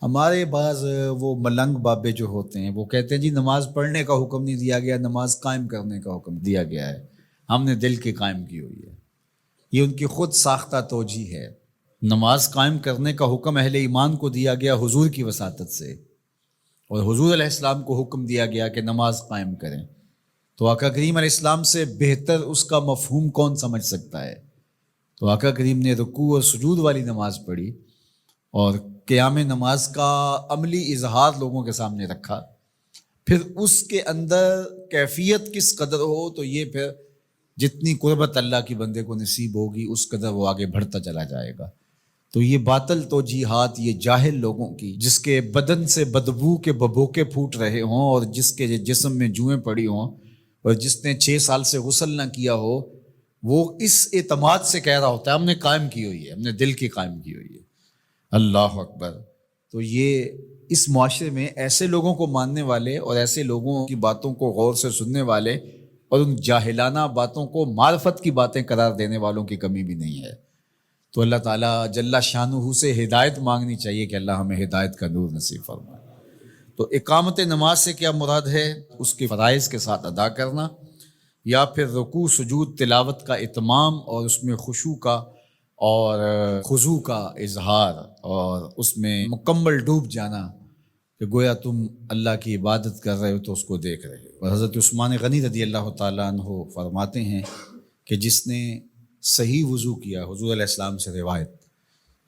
ہمارے بعض وہ ملنگ بابے جو ہوتے ہیں وہ کہتے ہیں جی نماز پڑھنے کا حکم نہیں دیا گیا، نماز قائم کرنے کا حکم دیا گیا ہے، ہم نے دل کی قائم کی ہوئی ہے۔ یہ ان کی خود ساختہ توجیہ ہے۔ نماز قائم کرنے کا حکم اہل ایمان کو دیا گیا حضور کی وساطت سے، اور حضور علیہ السلام کو حکم دیا گیا کہ نماز قائم کریں، تو آقا کریم علیہ السلام سے بہتر اس کا مفہوم کون سمجھ سکتا ہے؟ تو آقا کریم نے رکوع اور سجود والی نماز پڑھی اور قیام نماز کا عملی اظہار لوگوں کے سامنے رکھا، پھر اس کے اندر کیفیت کس قدر ہو تو یہ پھر جتنی قربت اللہ کی بندے کو نصیب ہوگی اس قدر وہ آگے بڑھتا چلا جائے گا۔ تو یہ باطل توجیہات، یہ جاہل لوگوں کی، جس کے بدن سے بدبو کے ببوکے پھوٹ رہے ہوں اور جس کے جسم میں جوئیں پڑی ہوں اور جس نے 6 سال سے غسل نہ کیا ہو، وہ اس اعتماد سے کہہ رہا ہوتا ہے ہم نے قائم کی ہوئی ہے، ہم نے دل کی قائم کی ہوئی ہے۔ اللہ اکبر۔ تو یہ اس معاشرے میں ایسے لوگوں کو ماننے والے اور ایسے لوگوں کی باتوں کو غور سے سننے والے اور ان جاہلانہ باتوں کو معرفت کی باتیں قرار دینے والوں کی کمی بھی نہیں ہے۔ تو اللہ تعالیٰ جل شانہ سے ہدایت مانگنی چاہیے کہ اللہ ہمیں ہدایت کا نور نصیب فرمائے۔ تو اقامت نماز سے کیا مراد ہے؟ اس کے فرائض کے ساتھ ادا کرنا، یا پھر رکوع سجود تلاوت کا اتمام اور اس میں خشوع کا اور خضوع کا اظہار اور اس میں مکمل ڈوب جانا کہ گویا تم اللہ کی عبادت کر رہے ہو تو اس کو دیکھ رہے ہو۔ اور حضرت عثمان غنی رضی اللہ تعالیٰ عنہ فرماتے ہیں کہ جس نے صحیح وضو کیا، حضور علیہ السلام سے روایت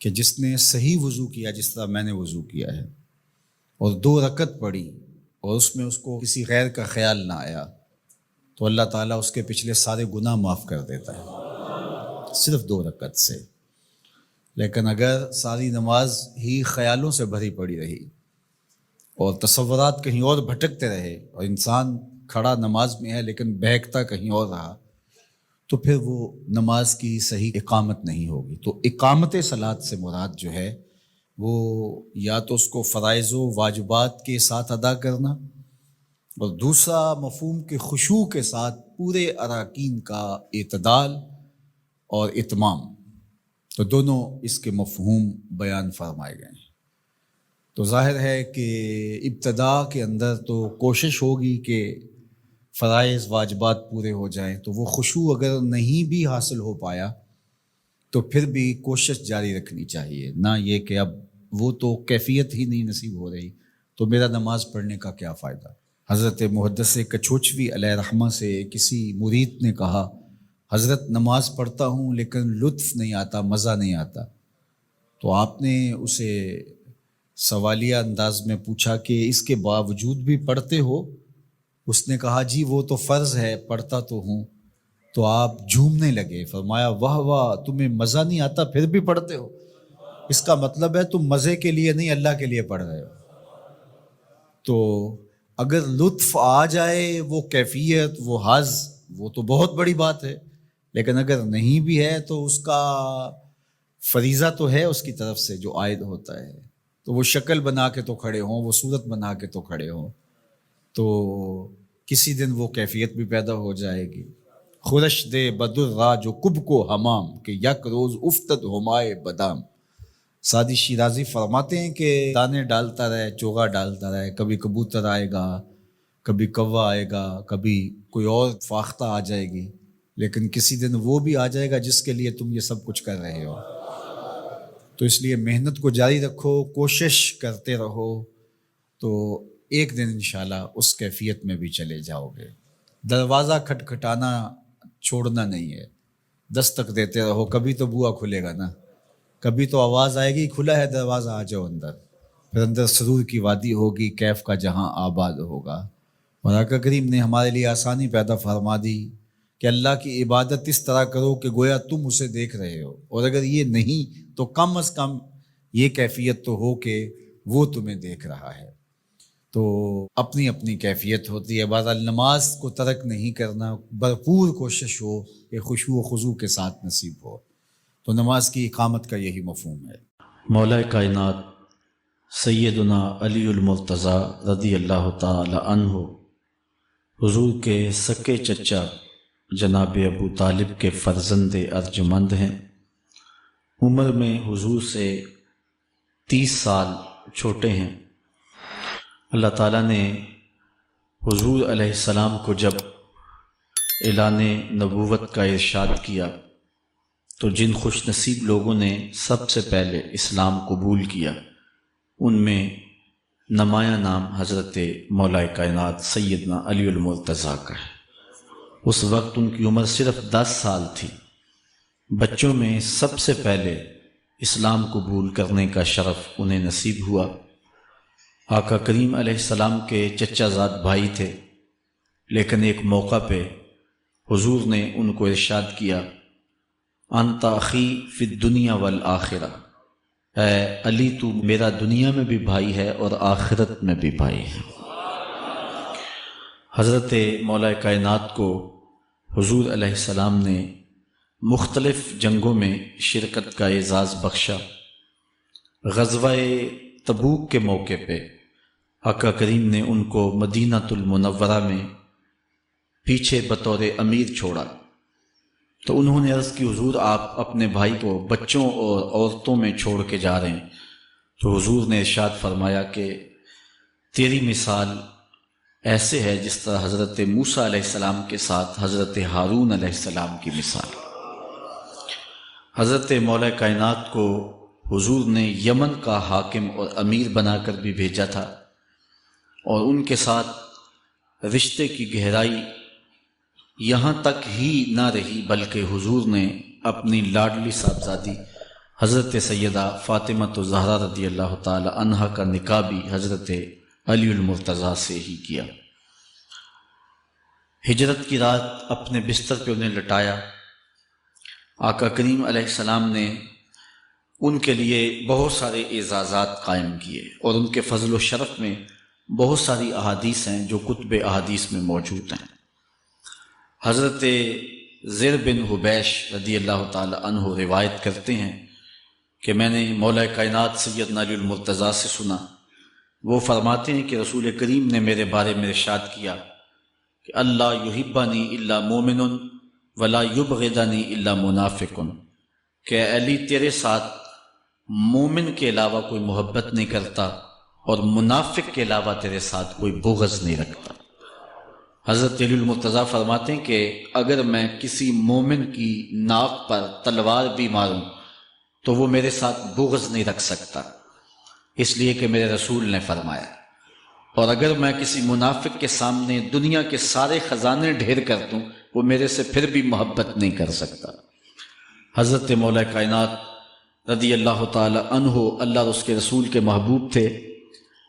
کہ جس نے صحیح وضو کیا جس طرح میں نے وضو کیا ہے اور 2 رکعت پڑھی اور اس میں اس کو کسی غیر کا خیال نہ آیا تو اللہ تعالیٰ اس کے پچھلے سارے گناہ معاف کر دیتا ہے صرف 2 رکعت سے۔ لیکن اگر ساری نماز ہی خیالوں سے بھری پڑی رہی اور تصورات کہیں اور بھٹکتے رہے اور انسان کھڑا نماز میں ہے لیکن بہکتا کہیں اور رہا تو پھر وہ نماز کی صحیح اقامت نہیں ہوگی۔ تو اقامت صلاۃ سے مراد جو ہے وہ یا تو اس کو فرائض و واجبات کے ساتھ ادا کرنا، اور دوسرا مفہوم کے خشوع کے ساتھ پورے اراکین کا اعتدال اور اتمام، تو دونوں اس کے مفہوم بیان فرمائے گئے ہیں۔ تو ظاہر ہے کہ ابتدا کے اندر تو کوشش ہوگی کہ فرائض واجبات پورے ہو جائیں، تو وہ خشوع اگر نہیں بھی حاصل ہو پایا تو پھر بھی کوشش جاری رکھنی چاہیے، نہ یہ کہ اب وہ تو کیفیت ہی نہیں نصیب ہو رہی تو میرا نماز پڑھنے کا کیا فائدہ۔ حضرت محدث کچھوچوی علیہ رحمہ سے کسی مرید نے کہا حضرت نماز پڑھتا ہوں لیکن لطف نہیں آتا، مزہ نہیں آتا۔ تو آپ نے اسے سوالیہ انداز میں پوچھا کہ اس کے باوجود بھی پڑھتے ہو؟ اس نے کہا جی وہ تو فرض ہے، پڑھتا تو ہوں۔ تو آپ جھومنے لگے، فرمایا واہ واہ، تمہیں مزہ نہیں آتا پھر بھی پڑھتے ہو؟ اس کا مطلب ہے تم مزے کے لیے نہیں اللہ کے لیے پڑھ رہے ہو۔ تو اگر لطف آ جائے، وہ کیفیت، وہ حظ، وہ تو بہت بڑی بات ہے، لیکن اگر نہیں بھی ہے تو اس کا فریضہ تو ہے اس کی طرف سے جو عائد ہوتا ہے، تو وہ شکل بنا کے تو کھڑے ہوں، وہ صورت بنا کے تو کھڑے ہوں، تو کسی دن وہ کیفیت بھی پیدا ہو جائے گی۔ خورش دے بدر را جو کب کو حمام کہ یک روز افتد ہمائے بدام۔ سعدی شیرازی فرماتے ہیں کہ دانے ڈالتا رہے، چوغا ڈالتا رہے، کبھی کبوتر آئے گا، کبھی کوا آئے گا، کبھی کوئی اور فاختہ آ جائے گی، لیکن کسی دن وہ بھی آ جائے گا جس کے لیے تم یہ سب کچھ کر رہے ہو۔ تو اس لیے محنت کو جاری رکھو، کوشش کرتے رہو، تو ایک دن انشاءاللہ اس کیفیت میں بھی چلے جاؤ گے۔ دروازہ کھٹکھٹانا چھوڑنا نہیں ہے، دستک دیتے رہو، کبھی تو بوا کھلے گا نا، کبھی تو آواز آئے گی کھلا ہے دروازہ آ جاؤ اندر، پھر اندر سرور کی وادی ہوگی، کیف کا جہاں آباد ہوگا۔ اور آقا کریم نے ہمارے لیے آسانی پیدا فرما دی کہ اللہ کی عبادت اس طرح کرو کہ گویا تم اسے دیکھ رہے ہو، اور اگر یہ نہیں تو کم از کم یہ کیفیت تو ہو کہ وہ تمہیں دیکھ رہا ہے۔ تو اپنی اپنی کیفیت ہوتی ہے، بہرحال نماز کو ترک نہیں کرنا، بھرپور کوشش ہو کہ خشوع و خضوع کے ساتھ نصیب ہو، تو نماز کی اقامت کا یہی مفہوم ہے۔ مولا کائنات سیدنا علی المرتضیٰ رضی اللہ تعالی عنہ حضور کے سکے چچا جناب ابو طالب کے فرزند ارجمند ہیں۔ عمر میں حضور سے 30 سال چھوٹے ہیں، اللہ تعالیٰ نے حضور علیہ السلام کو جب اعلان نبوت کا ارشاد کیا تو جن خوش نصیب لوگوں نے سب سے پہلے اسلام قبول کیا ان میں نمایاں نام حضرت مولا کائنات سیدنا علی المرتضیٰ کا ہے۔ اس وقت ان کی عمر صرف 10 سال تھی۔ بچوں میں سب سے پہلے اسلام قبول کرنے کا شرف انہیں نصیب ہوا۔ آقا کریم علیہ السلام کے چچا زاد بھائی تھے، لیکن ایک موقع پہ حضور نے ان کو ارشاد کیا، انت اخی فی الدنیا والآخرہ، اے علی تو میرا دنیا میں بھی بھائی ہے اور آخرت میں بھی بھائی ہے۔ حضرت مولا کائنات کو حضور علیہ السلام نے مختلف جنگوں میں شرکت کا اعزاز بخشا۔ غزوہ تبوک کے موقع پہ آقا کریم نے ان کو مدینہ المنورہ میں پیچھے بطور امیر چھوڑا، تو انہوں نے عرض کی حضور آپ اپنے بھائی کو بچوں اور عورتوں میں چھوڑ کے جا رہے ہیں، تو حضور نے ارشاد فرمایا کہ تیری مثال ایسے ہے جس طرح حضرت موسیٰ علیہ السلام کے ساتھ حضرت ہارون علیہ السلام کی مثال۔ حضرت مولا کائنات کو حضور نے یمن کا حاکم اور امیر بنا کر بھی بھیجا تھا، اور ان کے ساتھ رشتے کی گہرائی یہاں تک ہی نہ رہی، بلکہ حضور نے اپنی لاڈلی صاحبزادی حضرت سیدہ فاطمہ الزہرا رضی اللہ تعالی عنہا کا نکاح بھی حضرت علی المرتضیٰ سے ہی کیا۔ ہجرت کی رات اپنے بستر پہ انہیں لٹایا۔ آقا کریم علیہ السلام نے ان کے لیے بہت سارے اعزازات قائم کیے، اور ان کے فضل و شرف میں بہت ساری احادیث ہیں جو کتب احادیث میں موجود ہیں۔ حضرت زر بن حبیش رضی اللہ تعالی عنہ روایت کرتے ہیں کہ میں نے مولا کائنات سیدنا علی المرتضیٰ سے سنا، وہ فرماتے ہیں کہ رسول کریم نے میرے بارے میں ارشاد کیا کہ اللہ یحبنی الا مومن ولا یبغضنی الا منافق، کہ علی تیرے ساتھ مومن کے علاوہ کوئی محبت نہیں کرتا اور منافق کے علاوہ تیرے ساتھ کوئی بغض نہیں رکھتا۔ حضرت علی المرتضیٰ فرماتے ہیں کہ اگر میں کسی مومن کی ناک پر تلوار بھی ماروں تو وہ میرے ساتھ بغض نہیں رکھ سکتا، اس لیے کہ میرے رسول نے فرمایا، اور اگر میں کسی منافق کے سامنے دنیا کے سارے خزانے ڈھیر کر دوں وہ میرے سے پھر بھی محبت نہیں کر سکتا۔ حضرت مولا کائنات رضی اللہ تعالی عنہ اللہ اور اس کے رسول کے محبوب تھے۔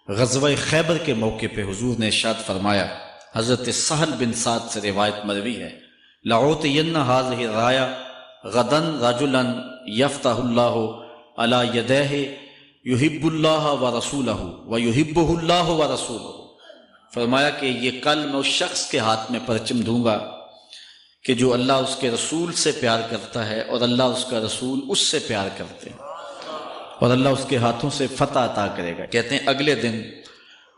غزوہ خیبر کے موقع پہ حضور نے ارشاد فرمایا، حضرت سہل بن سعد سے روایت مروی ہے، لَأُعْطِيَنَّ هَذِهِ الرَّايَةَ غَدًا رَجُلًا يَفْتَحُ اللَّهُ عَلَى يَدَيْهِ يُحِبُّ اللَّهَ وَرَسُولَهُ وَيُحِبُّهُ اللَّهُ وَرَسُولُهُ۔ فرمایا کہ یہ کل میں اس شخص کے ہاتھ میں پرچم دوں گا کہ جو اللہ اس کے رسول سے پیار کرتا ہے اور اللہ اس کا رسول اس سے پیار کرتے ہیں، اور اللہ اس کے ہاتھوں سے فتح عطا کرے گا۔ کہتے ہیں اگلے دن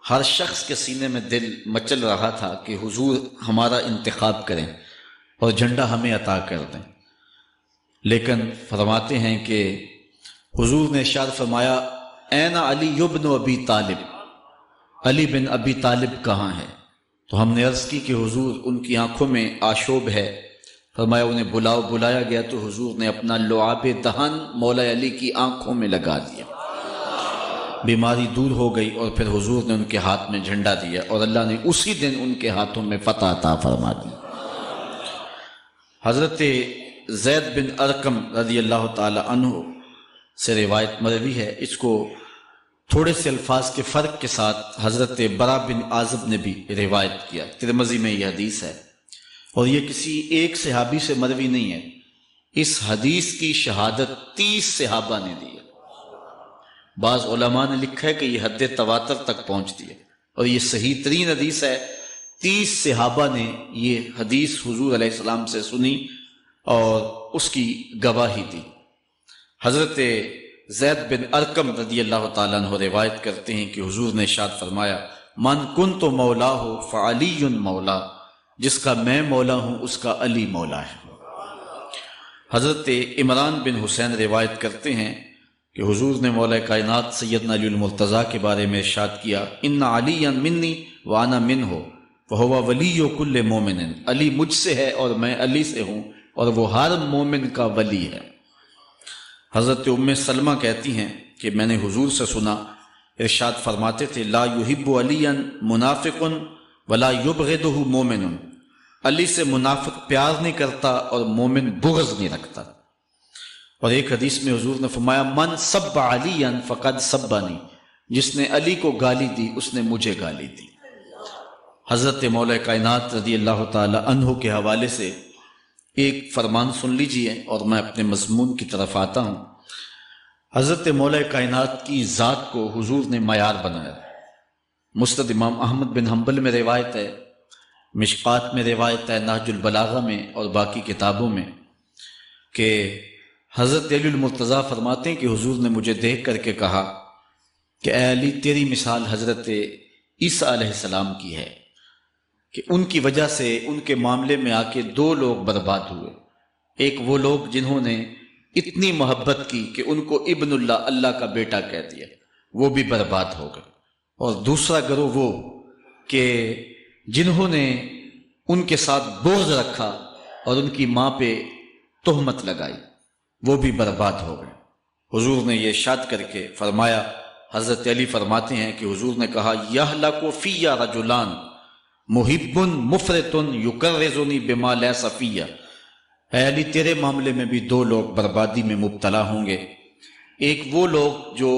ہر شخص کے سینے میں دل مچل رہا تھا کہ حضور ہمارا انتخاب کریں اور جھنڈا ہمیں عطا کر دیں، لیکن فرماتے ہیں کہ حضور نے ارشاد فرمایا، این علی بن ابی طالب، علی بن ابی طالب کہاں ہے؟ تو ہم نے عرض کی کہ حضور ان کی آنکھوں میں آشوب ہے۔ فرمایا انہیں بلاؤ۔ بلایا گیا تو حضور نے اپنا لعاب دہن مولا علی کی آنکھوں میں لگا دیا، بیماری دور ہو گئی، اور پھر حضور نے ان کے ہاتھ میں جھنڈا دیا اور اللہ نے اسی دن ان کے ہاتھوں میں فتح عطا فرما دی۔ حضرت زید بن ارقم رضی اللہ تعالی عنہ سے روایت مروی ہے، اس کو تھوڑے سے الفاظ کے فرق کے ساتھ حضرت برا بن عازب نے بھی روایت کیا، ترمذی میں یہ حدیث ہے، اور یہ کسی ایک صحابی سے مروی نہیں ہے۔ اس حدیث کی شہادت 30 صحابہ نے دی ہے۔ بعض علماء نے لکھا ہے کہ یہ حد تواتر تک پہنچتی ہے، اور یہ صحیح ترین حدیث ہے۔ 30 صحابہ نے یہ حدیث حضور علیہ السلام سے سنی اور اس کی گواہی دی۔ حضرت زید بن ارقم رضی اللہ تعالیٰ عنہ روایت کرتے ہیں کہ حضور نے ارشاد فرمایا، من کنت مولاہ فعلی مولا، جس کا میں مولا ہوں اس کا علی مولا ہے۔ حضرت عمران بن حسین روایت کرتے ہیں کہ کہ حضور نے مولا کائنات سیدنا علی المرتضیٰ کے بارے میں ارشاد کیا، ان علی منی وانا منہ فہو ولی کل مومن، علی مجھ سے ہے اور میں علی سے ہوں، اور وہ ہر مومن کا ولی ہے۔ حضرت ام سلمہ کہتی ہیں کہ میں نے حضور سے سنا، ارشاد فرماتے تھے، لا یحب علی منافق ولا یبغضہ مومن، علی سے منافق پیار نہیں کرتا اور مومن بغض نہیں رکھتا۔ اور ایک حدیث میں حضور نے فرمایا، من سب علی فقد سبنی، جس نے علی کو گالی دی اس نے مجھے گالی دی۔ حضرت مولا کائنات رضی اللہ تعالی عنہ کے حوالے سے ایک فرمان سن لیجئے اور میں اپنے مضمون کی طرف آتا ہوں۔ حضرت مولا کائنات کی ذات کو حضور نے معیار بنایا۔ مسند امام احمد بن حنبل میں روایت ہے، مشکات میں روایت ہے، نہج البلاغہ میں اور باقی کتابوں میں، کہ حضرت علی المرتضیٰ فرماتے ہیں کہ حضور نے مجھے دیکھ کر کے کہا کہ اے علی، تیری مثال حضرت عیسیٰ علیہ السلام کی ہے کہ ان کی وجہ سے ان کے معاملے میں آ کے دو لوگ برباد ہوئے۔ ایک وہ لوگ جنہوں نے اتنی محبت کی کہ ان کو ابن اللہ، اللہ کا بیٹا کہہ دیا، وہ بھی برباد ہو گئے، اور دوسرا گروہ وہ کہ جنہوں نے ان کے ساتھ بغض رکھا اور ان کی ماں پہ تہمت لگائی، وہ بھی برباد ہو گئے۔ حضور نے یہ ارشاد کر کے فرمایا، حضرت علی فرماتے ہیں کہ حضور نے کہا، یہلک فی رجلان محب مفرط یکرزنی بما لیس فی، اے علی تیرے معاملے میں بھی دو لوگ بربادی میں مبتلا ہوں گے۔ ایک وہ لوگ جو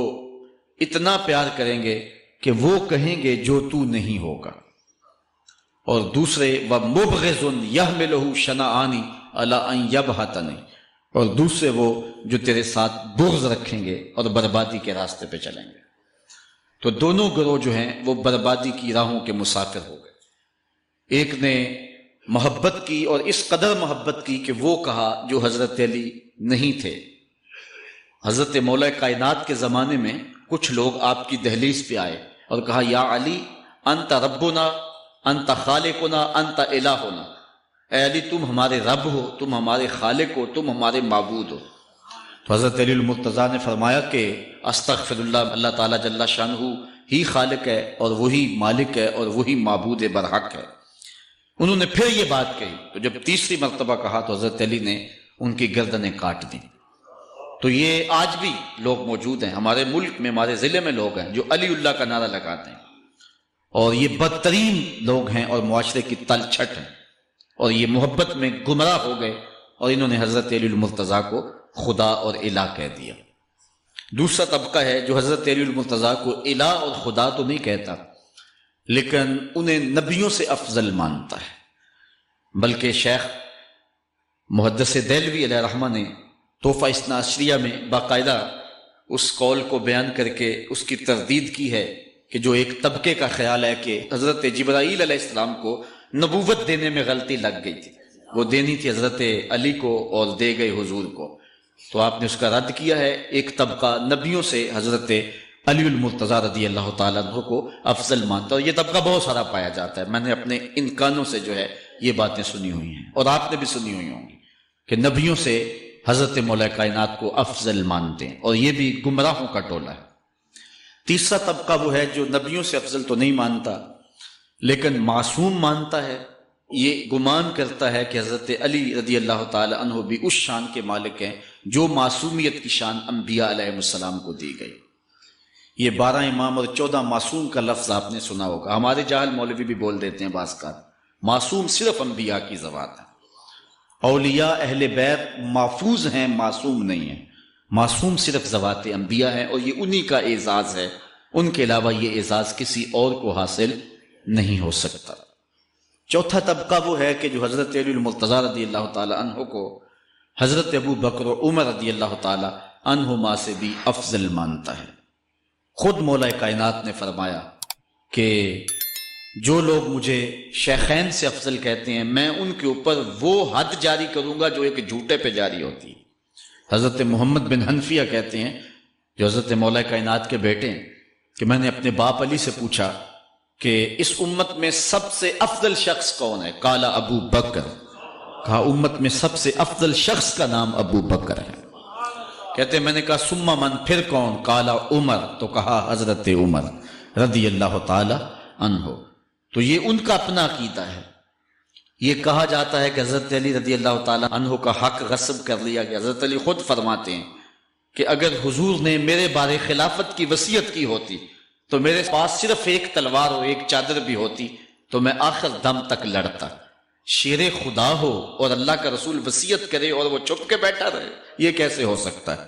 اتنا پیار کریں گے کہ وہ کہیں گے جو تو نہیں ہوگا، اور دوسرے ومبغض یحملہ شنآن علی ان یبہتنی، اور دوسرے وہ جو تیرے ساتھ بغض رکھیں گے اور بربادی کے راستے پہ چلیں گے۔ تو دونوں گروہ جو ہیں وہ بربادی کی راہوں کے مسافر ہو گئے۔ ایک نے محبت کی اور اس قدر محبت کی کہ وہ کہا جو حضرت علی نہیں تھے۔ حضرت مولا کائنات کے زمانے میں کچھ لوگ آپ کی دہلیز پہ آئے اور کہا، یا علی انت ربنا انت خالقنا انت الہنا، اے علی تم ہمارے رب ہو، تم ہمارے خالق ہو، تم ہمارے معبود ہو۔ تو حضرت علی المرتضیٰ نے فرمایا کہ استغفر اللہ، اللہ تعالیٰ جل شانہ ہی خالق ہے اور وہی مالک ہے اور وہی معبود برحق ہے۔ انہوں نے پھر یہ بات کہی، تو جب تیسری مرتبہ کہا تو حضرت علی نے ان کی گردنیں کاٹ دیں۔ تو یہ آج بھی لوگ موجود ہیں ہمارے ملک میں، ہمارے ضلع میں لوگ ہیں جو علی اللہ کا نعرہ لگاتے ہیں، اور یہ بدترین لوگ ہیں اور معاشرے کی تل چھٹ ہیں، اور یہ محبت میں گمراہ ہو گئے اور انہوں نے حضرت علی المرتضیٰ کو خدا اور الہ کہہ دیا۔ دوسرا طبقہ ہے جو حضرت علی المرتضیٰ کو الہ اور خدا تو نہیں کہتا، لیکن انہیں نبیوں سے افضل مانتا ہے۔ بلکہ شیخ محدث دہلوی علیہ رحمہ نے تحفہ اثنا عشریہ میں باقاعدہ اس قول کو بیان کر کے اس کی تردید کی ہے کہ جو ایک طبقے کا خیال ہے کہ حضرت جبرائیل علیہ السلام کو نبوت دینے میں غلطی لگ گئی تھی، وہ دینی تھی حضرت علی کو اور دے گئے حضور کو، تو آپ نے اس کا رد کیا ہے۔ ایک طبقہ نبیوں سے حضرت علی المرتضیٰ رضی اللہ تعالیٰ عنہ کو افضل مانتا ہے، اور یہ طبقہ بہت سارا پایا جاتا ہے۔ میں نے اپنے ان کانوں سے جو ہے یہ باتیں سنی ہوئی ہیں، اور آپ نے بھی سنی ہوئی ہوں گی کہ نبیوں سے حضرت مولا کائنات کو افضل مانتے ہیں، اور یہ بھی گمراہوں کا ٹولہ ہے۔ تیسرا طبقہ وہ ہے جو نبیوں سے افضل تو نہیں مانتا لیکن معصوم مانتا ہے، یہ گمان کرتا ہے کہ حضرت علی رضی اللہ تعالی عنہ بھی اس شان کے مالک ہیں جو معصومیت کی شان انبیاء علیہ السلام کو دی گئی۔ یہ 12 امام اور 14 معصوم کا لفظ آپ نے سنا ہوگا، ہمارے جاہل مولوی بھی بول دیتے ہیں بعض کا، معصوم صرف انبیاء کی ذوات ہے۔ اولیاء اہل بیت محفوظ ہیں، معصوم نہیں ہیں، معصوم صرف ذوات انبیاء ہیں، اور یہ انہی کا اعزاز ہے، ان کے علاوہ یہ اعزاز کسی اور کو حاصل نہیں ہو سکتا۔ چوتھا طبقہ وہ ہے کہ جو حضرت علی المرتضیٰ رضی اللہ تعالی عنہ کو حضرت ابو بکر و عمر رضی اللہ تعالی عنہما سے بھی افضل مانتا ہے۔ خود مولا کائنات نے فرمایا کہ جو لوگ مجھے شیخین سے افضل کہتے ہیں میں ان کے اوپر وہ حد جاری کروں گا جو ایک جھوٹے پہ جاری ہوتی ہے۔ حضرت محمد بن حنفیہ کہتے ہیں جو حضرت مولا کائنات کے بیٹے ہیں کہ میں نے اپنے باپ علی سے پوچھا کہ اس امت میں سب سے افضل شخص کون ہے؟ قال ابو بکر، کہا امت میں سب سے افضل شخص کا نام ابو بکر ہے۔ کہتے ہیں میں نے کہا سما من، پھر کون؟ قالا عمر، تو کہا حضرت عمر رضی اللہ تعالی عنہ۔ تو یہ ان کا اپنا عقیدہ ہے۔ یہ کہا جاتا ہے کہ حضرت علی رضی اللہ تعالی عنہ کا حق غصب کر لیا گیا۔ حضرت علی خود فرماتے ہیں کہ اگر حضور نے میرے بارے خلافت کی وصیت کی ہوتی تو میرے پاس صرف ایک تلوار اور ایک چادر بھی ہوتی تو میں آخر دم تک لڑتا۔ شیر خدا ہو اور اللہ کا رسول وصیت کرے اور وہ چھپ کے بیٹھا رہے، یہ کیسے ہو سکتا ہے؟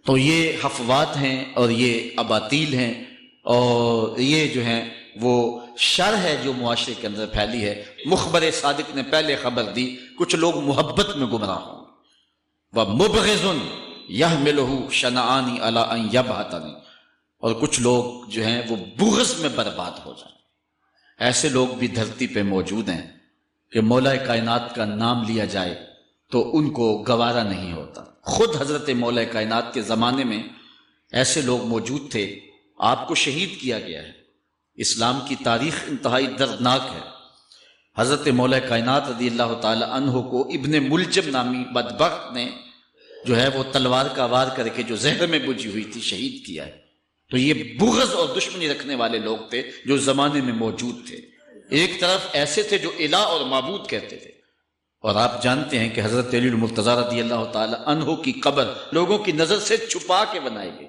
تو یہ حفوات ہیں اور یہ اباطیل ہیں، اور یہ جو ہیں وہ شر ہے جو معاشرے کے اندر پھیلی ہے۔ مخبر صادق نے پہلے خبر دی کچھ لوگ محبت میں گمراہ ہوں۔ وَمُبْغِضٌ يَحْمِلُهُ شَنَآنِ عَلَىٰ أَن يَبْعَثَنِي، اور کچھ لوگ جو ہیں وہ بغض میں برباد ہو جائیں۔ ایسے لوگ بھی دھرتی پہ موجود ہیں کہ مولا کائنات کا نام لیا جائے تو ان کو گوارا نہیں ہوتا۔ خود حضرت مولا کائنات کے زمانے میں ایسے لوگ موجود تھے، آپ کو شہید کیا گیا ہے۔ اسلام کی تاریخ انتہائی دردناک ہے۔ حضرت مولا کائنات رضی اللہ تعالی عنہ کو ابن ملجم نامی بدبخت نے جو ہے وہ تلوار کا وار کر کے جو زہر میں بجھی ہوئی تھی شہید کیا ہے۔ تو یہ بغض اور دشمنی رکھنے والے لوگ تھے جو زمانے میں موجود تھے۔ ایک طرف ایسے تھے جو الہ اور معبود کہتے تھے، اور آپ جانتے ہیں کہ حضرت علی المرتضیٰ رضی اللہ تعالی عنہ کی قبر لوگوں کی نظر سے چھپا کے بنائی گئی،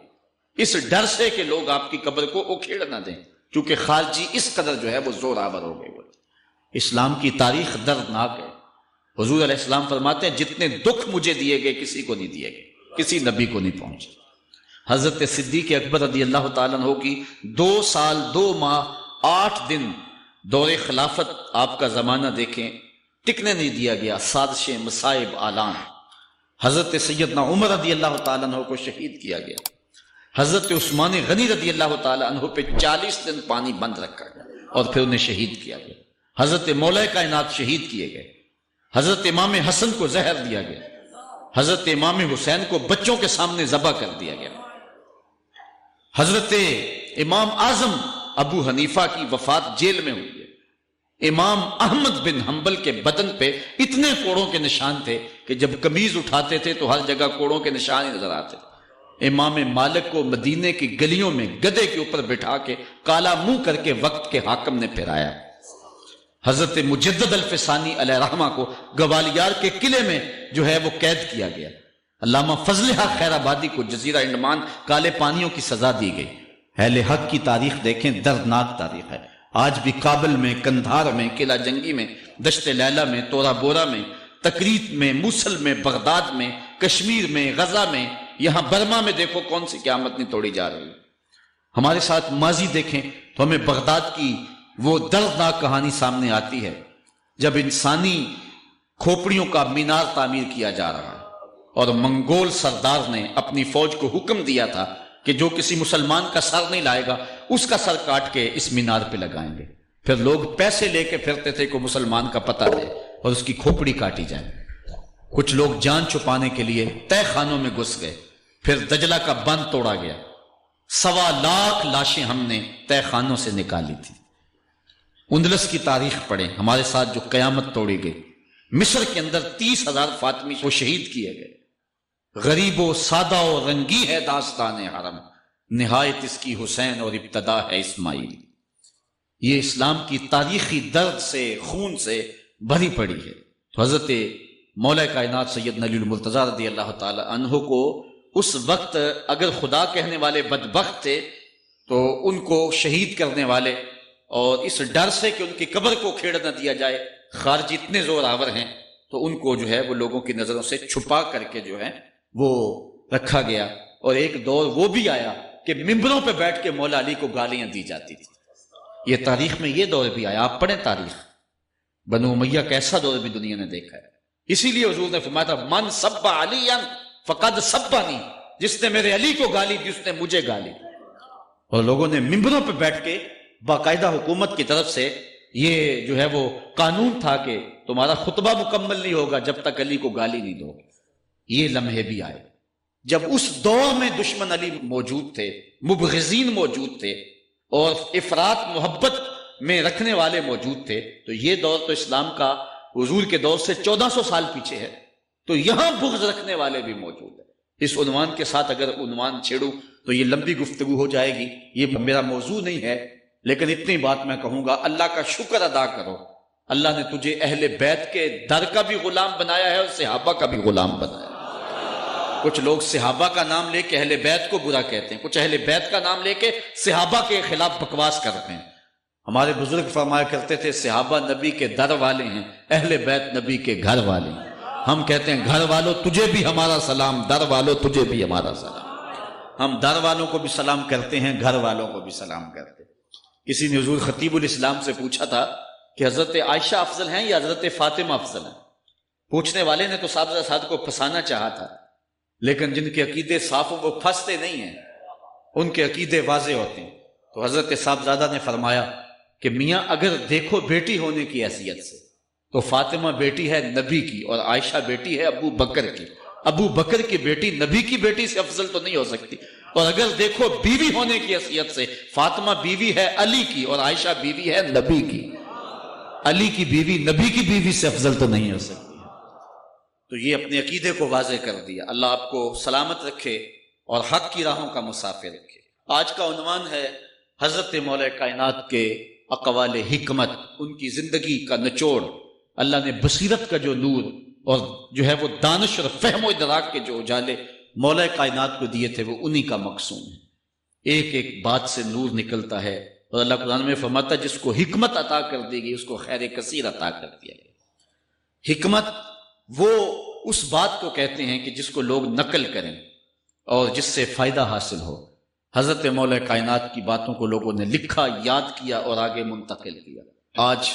اس ڈر سے کہ لوگ آپ کی قبر کو اکھیڑ نہ دیں، کیونکہ خارجی اس قدر جو ہے وہ زور آور ہو گئے۔ اسلام کی تاریخ دردناک ہے۔ حضور علیہ السلام فرماتے ہیں جتنے دکھ مجھے دیے گئے کسی کو نہیں دیے گئے، کسی نبی کو نہیں پہنچے۔ حضرت صدیق اکبر رضی اللہ تعالیٰ عنہ کی 2 سال 2 ماہ 8 دن دور خلافت، آپ کا زمانہ دیکھیں، ٹکنے نہیں دیا گیا، سازشیں، مصائب، اعلان۔ حضرت سیدنا عمر رضی اللہ تعالیٰ عنہ کو شہید کیا گیا۔ حضرت عثمان غنی رضی اللہ تعالیٰ عنہ پہ 40 دن پانی بند رکھا گیا اور پھر انہیں شہید کیا گیا۔ حضرت مولا کائنات شہید کیے گئے۔ حضرت امام حسن کو زہر دیا گیا۔ حضرت امام حسین کو بچوں کے سامنے ذبح کر دیا گیا۔ حضرت امام اعظم ابو حنیفہ کی وفات جیل میں ہوئی ہے۔ امام احمد بن حنبل کے بدن پہ اتنے کوڑوں کے نشان تھے کہ جب قمیض اٹھاتے تھے تو ہر جگہ کوڑوں کے نشان ہی نظر آتے تھے۔ امام مالک کو مدینے کی گلیوں میں گدھے کے اوپر بٹھا کے کالا منہ کر کے وقت کے حاکم نے پھرایا۔ حضرت مجدد الفسانی علیہ رحمہ کو گوالیار کے قلعے میں جو ہے وہ قید کیا گیا۔ علامہ فضل حق خیر آبادی کو جزیرہ انڈمان کالے پانیوں کی سزا دی گئی۔ اہل حق کی تاریخ دیکھیں، دردناک تاریخ ہے۔ آج بھی کابل میں، کندھار میں، قلعہ جنگی میں، دشت لیلہ میں، تورا بورا میں، تکریت میں، موصل میں، بغداد میں، کشمیر میں، غزہ میں، یہاں برما میں دیکھو کون سی قیامت نہیں توڑی جا رہی۔ ہمارے ساتھ ماضی دیکھیں تو ہمیں بغداد کی وہ دردناک کہانی سامنے آتی ہے جب انسانی کھوپڑیوں کا مینار تعمیر کیا جا رہا ہے، اور منگول سردار نے اپنی فوج کو حکم دیا تھا کہ جو کسی مسلمان کا سر نہیں لائے گا اس کا سر کاٹ کے اس مینار پہ لگائیں گے۔ پھر لوگ پیسے لے کے پھرتے تھے کہ مسلمان کا پتہ دے اور اس کی کھوپڑی کاٹی جائے۔ کچھ لوگ جان چھپانے کے لیے تہ خانوں میں گھس گئے، پھر دجلہ کا بند توڑا گیا۔ 1.25 لاکھ لاشیں ہم نے تہ خانوں سے نکالی تھی۔ اندلس کی تاریخ پڑھیں، ہمارے ساتھ جو قیامت توڑی گئی۔ مصر کے اندر 30,000 فاطمی کو شہید کیے گئے۔ غریب و سادہ و رنگی ہے داستان حرم، نہایت اس کی حسین اور ابتدا ہے اسماعیل۔ یہ اسلام کی تاریخی درد سے، خون سے بھری پڑی ہے۔ تو حضرت مولا کائنات سیدنا علی المرتضیٰ رضی اللہ تعالی عنہ کو اس وقت اگر خدا کہنے والے بدبخت تھے تو ان کو شہید کرنے والے، اور اس ڈر سے کہ ان کی قبر کو کھیڑ نہ دیا جائے، خارجی اتنے زور آور ہیں تو ان کو جو ہے وہ لوگوں کی نظروں سے چھپا کر کے جو ہے وہ رکھا گیا۔ اور ایک دور وہ بھی آیا کہ ممبروں پہ بیٹھ کے مولا علی کو گالیاں دی جاتی تھی۔ یہ تاریخ میں یہ دور بھی آیا، آپ پڑھیں تاریخ، بنو امیہ کا ایسا دور بھی دنیا نے دیکھا ہے۔ اسی لیے حضور نے فرمایا تھا من سب علی فقد سبانی، جس نے میرے علی کو گالی دی اس نے مجھے گالی دی۔ اور لوگوں نے ممبروں پہ بیٹھ کے باقاعدہ حکومت کی طرف سے یہ جو ہے وہ قانون تھا کہ تمہارا خطبہ مکمل نہیں ہوگا جب تک علی کو گالی نہیں دو گے۔ یہ لمحے بھی آئے جب اس دور میں دشمن علی موجود تھے، مبغضین موجود تھے، اور افراط محبت میں رکھنے والے موجود تھے۔ تو یہ دور تو اسلام کا حضور کے دور سے 1400 سال پیچھے ہے، تو یہاں بغض رکھنے والے بھی موجود ہیں۔ اس عنوان کے ساتھ اگر عنوان چھیڑوں تو یہ لمبی گفتگو ہو جائے گی، یہ میرا موضوع نہیں ہے، لیکن اتنی بات میں کہوں گا، اللہ کا شکر ادا کرو، اللہ نے تجھے اہل بیت کے در کا بھی غلام بنایا ہے اور صحابہ کا بھی غلام بنایا ہے۔ کچھ لوگ صحابہ کا نام لے کے اہل بیت کو برا کہتے ہیں، کچھ اہل بیت کا نام لے کے صحابہ کے خلاف بکواس کرتے ہیں۔ ہمارے بزرگ فرمایا کرتے تھے صحابہ نبی کے در والے ہیں، اہل بیت نبی کے گھر والے ہیں۔ ہم کہتے ہیں گھر والوں تجھے بھی ہمارا سلام، در والوں تجھے بھی ہمارا سلام۔ ہم در والوں کو بھی سلام کرتے ہیں، گھر والوں کو بھی سلام کرتے ہیں۔ کسی نے حضور خطیب الاسلام سے پوچھا تھا کہ حضرت عائشہ افضل ہیں یا حضرت فاطمہ افضل ہیں؟ پوچھنے والے نے تو صاحبزادہ سعد کو پھنسانا چاہا تھا، لیکن جن کے عقیدے صاف ہوں وہ پھنستے نہیں ہیں، ان کے عقیدے واضح ہوتے ہیں۔ تو حضرت صاحبزادہ نے فرمایا کہ میاں اگر دیکھو بیٹی ہونے کی حیثیت سے تو فاطمہ بیٹی ہے نبی کی اور عائشہ بیٹی ہے ابو بکر کی۔ ابو بکر کی بیٹی نبی کی بیٹی سے افضل تو نہیں ہو سکتی، اور اگر دیکھو بیوی ہونے کی حیثیت سے فاطمہ بیوی ہے علی کی اور عائشہ بیوی ہے نبی کی۔ علی کی بیوی نبی کی بیوی سے افضل تو نہیں ہو سکتی۔ تو یہ اپنے عقیدے کو واضح کر دیا۔ اللہ آپ کو سلامت رکھے اور حق کی راہوں کا مسافر رکھے۔ آج کا عنوان ہے حضرت مولا کائنات کے اقوال حکمت، ان کی زندگی کا نچوڑ۔ اللہ نے بصیرت کا جو نور اور جو ہے وہ دانش اور فہم و ادراک کے جو اجالے مولا کائنات کو دیے تھے وہ انہی کا مقصود ہے۔ ایک ایک بات سے نور نکلتا ہے، اور اللہ قرآن میں فرماتا ہے جس کو حکمت عطا کر دی گئی اس کو خیر کثیر عطا کر دیا گیا۔ حکمت وہ اس بات کو کہتے ہیں کہ جس کو لوگ نقل کریں اور جس سے فائدہ حاصل ہو۔ حضرت مولا کائنات کی باتوں کو لوگوں نے لکھا، یاد کیا اور آگے منتقل کیا۔ آج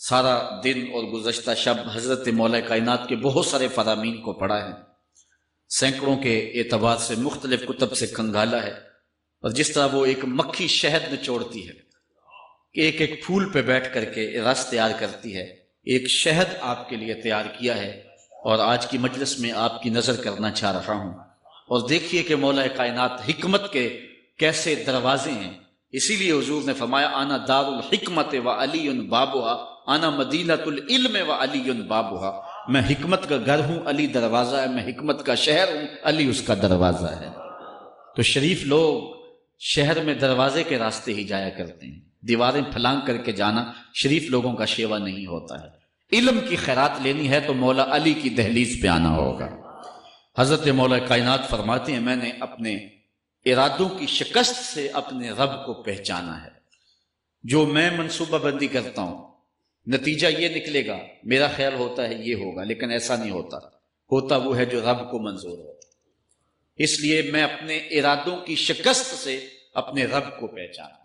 سارا دن اور گزشتہ شب حضرت مولا کائنات کے بہت سارے فرامین کو پڑھا ہے، سینکڑوں کے اعتبار سے مختلف کتب سے کھنگالا ہے، اور جس طرح وہ ایک مکھی شہد نچوڑتی ہے کہ ایک ایک پھول پہ بیٹھ کر کے رس تیار کرتی ہے، ایک شہد آپ کے لیے تیار کیا ہے، اور آج کی مجلس میں آپ کی نظر کرنا چاہ رہا ہوں۔ اور دیکھیے کہ مولا کائنات حکمت کے کیسے دروازے ہیں۔ اسی لیے حضور نے فرمایا آنا دار الحکمت و علی بابھا، آنا مدینۃ العلم و علی بابھا، میں حکمت کا گھر ہوں، علی دروازہ ہے، میں حکمت کا شہر ہوں، علی اس کا دروازہ ہے۔ تو شریف لوگ شہر میں دروازے کے راستے ہی جایا کرتے ہیں، دیواریں پھلانگ کر کے جانا شریف لوگوں کا شیوا نہیں ہوتا ہے۔ علم کی خیرات لینی ہے تو مولا علی کی دہلیز پہ آنا ہوگا۔ حضرت مولا کائنات فرماتے ہیں میں نے اپنے ارادوں کی شکست سے اپنے رب کو پہچانا ہے۔ جو میں منصوبہ بندی کرتا ہوں نتیجہ یہ نکلے گا، میرا خیال ہوتا ہے یہ ہوگا، لیکن ایسا نہیں ہوتا، ہوتا وہ ہے جو رب کو منظور ہوتا۔ اس لیے میں اپنے ارادوں کی شکست سے اپنے رب کو پہچانا۔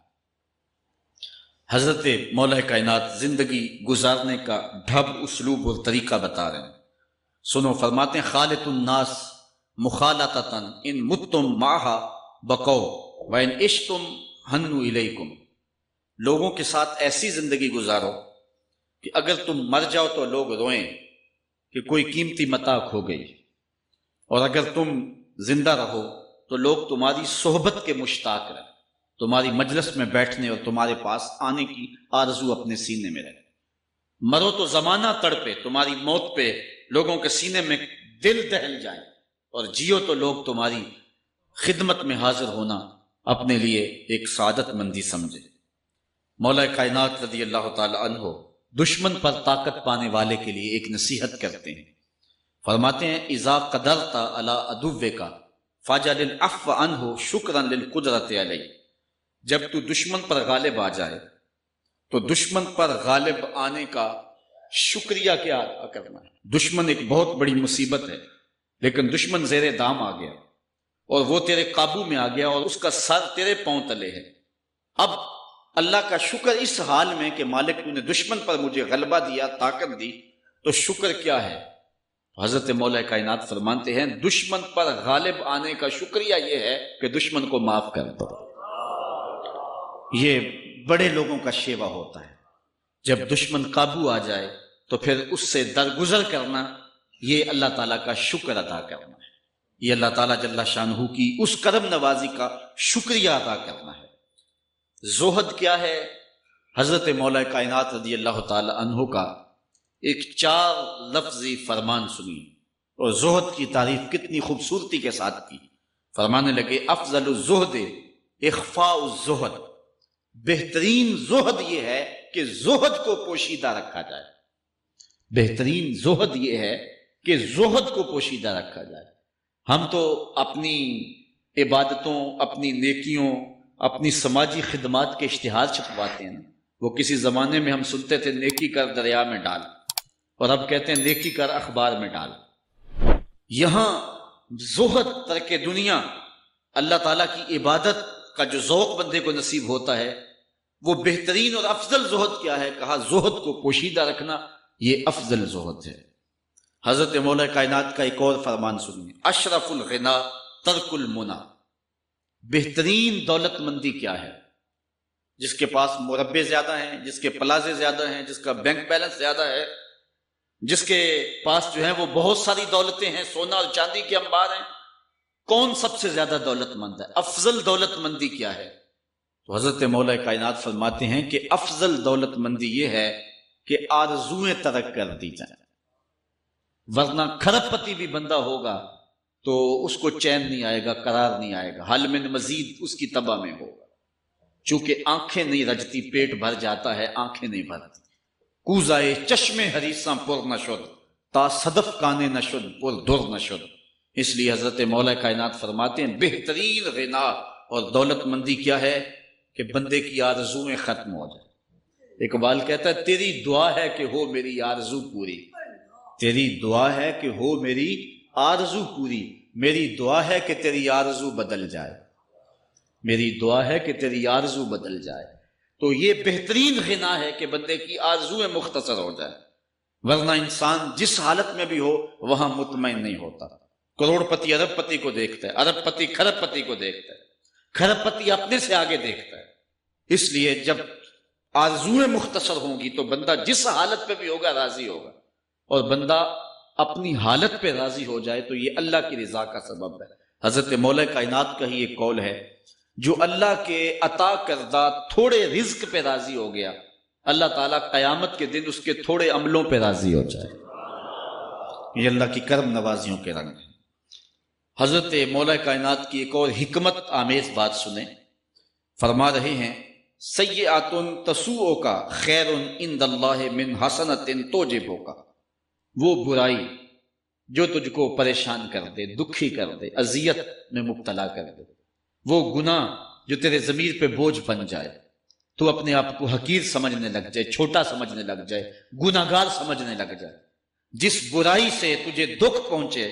حضرت مولا کائنات زندگی گزارنے کا ڈھب، اسلوب اور طریقہ بتا رہے ہیں، سنو۔ فرماتے ہیں خالط الناس مخالطتاً ان متتم معہا بقو وان عشتم ہنو الیکم، لوگوں کے ساتھ ایسی زندگی گزارو کہ اگر تم مر جاؤ تو لوگ روئیں کہ کوئی قیمتی متاع کھو گئی، اور اگر تم زندہ رہو تو لوگ تمہاری صحبت کے مشتاق رہیں، تمہاری مجلس میں بیٹھنے اور تمہارے پاس آنے کی آرزو اپنے سینے میں رہے۔ مرو تو زمانہ تڑپے، تمہاری موت پہ لوگوں کے سینے میں دل دہل جائے، اور جیو تو لوگ تمہاری خدمت میں حاضر ہونا اپنے لیے ایک سعادت مندی سمجھے۔ مولا کائنات رضی اللہ تعالی عنہ دشمن پر طاقت پانے والے کے لیے ایک نصیحت کرتے ہیں، فرماتے ہیں اذا قدرت علی عدوک فاجعل العفو عنہ شکرا للقدرت علیہ، جب تو دشمن پر غالب آ جائے تو دشمن پر غالب آنے کا شکریہ کیا ادا کرنا ہے۔ دشمن ایک بہت بڑی مصیبت ہے، لیکن دشمن زیر دام آ گیا اور وہ تیرے قابو میں آ گیا اور اس کا سر تیرے پاؤں تلے ہے۔ اب اللہ کا شکر اس حال میں کہ مالک تو نے دشمن پر مجھے غلبہ دیا، طاقت دی، تو شکر کیا ہے؟ حضرت مولا کائنات فرماتے ہیں دشمن پر غالب آنے کا شکریہ یہ ہے کہ دشمن کو معاف کر دو۔ یہ بڑے لوگوں کا شیوا ہوتا ہے، جب دشمن قابو آ جائے تو پھر اس سے درگزر کرنا، یہ اللہ تعالیٰ کا شکر ادا کرنا ہے، یہ اللہ تعالیٰ جل شانہ کی اس کرم نوازی کا شکریہ ادا کرنا ہے۔ زہد کیا ہے؟ حضرت مولا کائنات رضی اللہ تعالی عنہ کا ایک 4 لفظی فرمان سنیے، اور زہد کی تعریف کتنی خوبصورتی کے ساتھ کی. فرمانے لگے افضل الزہد اخفاء الزہد، بہترین زہد یہ ہے کہ زہد کو پوشیدہ رکھا جائے. بہترین زہد یہ ہے کہ زہد کو پوشیدہ رکھا جائے. ہم تو اپنی عبادتوں، اپنی نیکیوں، اپنی سماجی خدمات کے اشتہار چھپواتے ہیں. وہ کسی زمانے میں ہم سنتے تھے نیکی کر دریا میں ڈال، اور اب کہتے ہیں نیکی کر اخبار میں ڈال. یہاں زہد، ترک دنیا، اللہ تعالیٰ کی عبادت کا جو ذوق بندے کو نصیب ہوتا ہے، وہ بہترین اور افضل زہد کیا ہے؟ کہا زہد کو پوشیدہ رکھنا یہ افضل زہد ہے. حضرت مولا کائنات کا ایک اور فرمان سنیے، اشرف الغنا ترک المنا. بہترین دولت مندی کیا ہے؟ جس کے پاس مربے زیادہ ہیں، جس کے پلازے زیادہ ہیں، جس کا بینک بیلنس زیادہ ہے، جس کے پاس جو ہے وہ بہت ساری دولتیں ہیں، سونا اور چاندی کے انبار ہیں. کون سب سے زیادہ دولت مند ہے؟ افضل دولت مندی کیا ہے؟ تو حضرت مولا کائنات فرماتے ہیں کہ افضل دولت مندی یہ ہے کہ آرزویں ترک کر دی جائیں. ورنہ کھرب پتی بھی بندہ ہوگا تو اس کو چین نہیں آئے گا، قرار نہیں آئے گا، حل من مزید اس کی تباہ میں ہوگا. چونکہ آنکھیں نہیں رجتی، پیٹ بھر جاتا ہے، آنکھیں نہیں بھرتی. کوزائے چشم حریصاں پر نشد، تا صدف کانے نشد پر در نشد. اس لیے حضرت مولا کائنات فرماتے ہیں بہترین غنا اور دولت مندی کیا ہے؟ کہ بندے کی آرزویں ختم ہو جائیں. اقبال کہتا ہے تیری دعا ہے کہ ہو میری آرزو پوری، تیری دعا ہے کہ ہو میری آرزو پوری، میری دعا ہے کہ تیری آرزو بدل جائے، میری دعا ہے کہ تیری آرزو بدل جائے. تو یہ بہترین غنا ہے کہ بندے کی آرزویں مختصر ہو جائے. ورنہ انسان جس حالت میں بھی ہو وہاں مطمئن نہیں ہوتا. کروڑ پتی ارب پتی کو دیکھتا ہے، ارب پتی کھرب پتی کو دیکھتا ہے، کھرب پتی اپنے سے آگے دیکھتا ہے. اس لیے جب آرزویں مختصر ہوں گی تو بندہ جس حالت پہ بھی ہوگا راضی ہوگا. اور بندہ اپنی حالت پہ راضی ہو جائے تو یہ اللہ کی رضا کا سبب ہے. حضرت مولا کائنات کا ہی ایک قول ہے، جو اللہ کے عطا کردہ تھوڑے رزق پہ راضی ہو گیا، اللہ تعالیٰ قیامت کے دن اس کے تھوڑے عملوں پہ راضی ہو جائے. یہ اللہ کی کرم نوازیوں کے رنگ ہیں. حضرت مولا کائنات کی ایک اور حکمت آمیز بات سنیں. فرما رہے ہیں سیئات تسوءک خیر عند اللہ من حسنۃ توجبک. وہ برائی جو تجھ کو پریشان کر دے، دکھی کر دے، اذیت میں مبتلا کر دے، وہ گناہ جو تیرے ضمیر پہ بوجھ بن جائے، تو اپنے آپ کو حقیر سمجھنے لگ جائے، چھوٹا سمجھنے لگ جائے، گناہگار سمجھنے لگ جائے، جس برائی سے تجھے دکھ پہنچے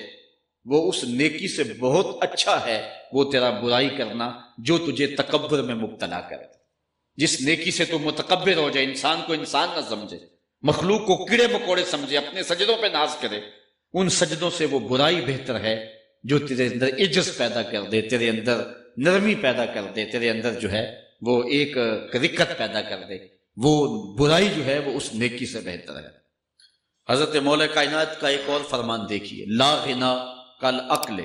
وہ اس نیکی سے بہت اچھا ہے وہ تیرا برائی کرنا جو تجھے تکبر میں مبتلا کرے. جس نیکی سے تو متکبر ہو جائے، انسان کو انسان نہ سمجھے، مخلوق کو کیڑے مکوڑے سمجھے، اپنے سجدوں پہ ناز کرے، ان سجدوں سے وہ برائی بہتر ہے جو تیرے اندر عجز پیدا کر دے، تیرے اندر نرمی پیدا کر دے، تیرے اندر جو ہے وہ ایک رقت پیدا کر دے. وہ برائی جو ہے وہ اس نیکی سے بہتر ہے. حضرت مولا کائنات کا ایک اور فرمان دیکھیے، لا غنا کل عقل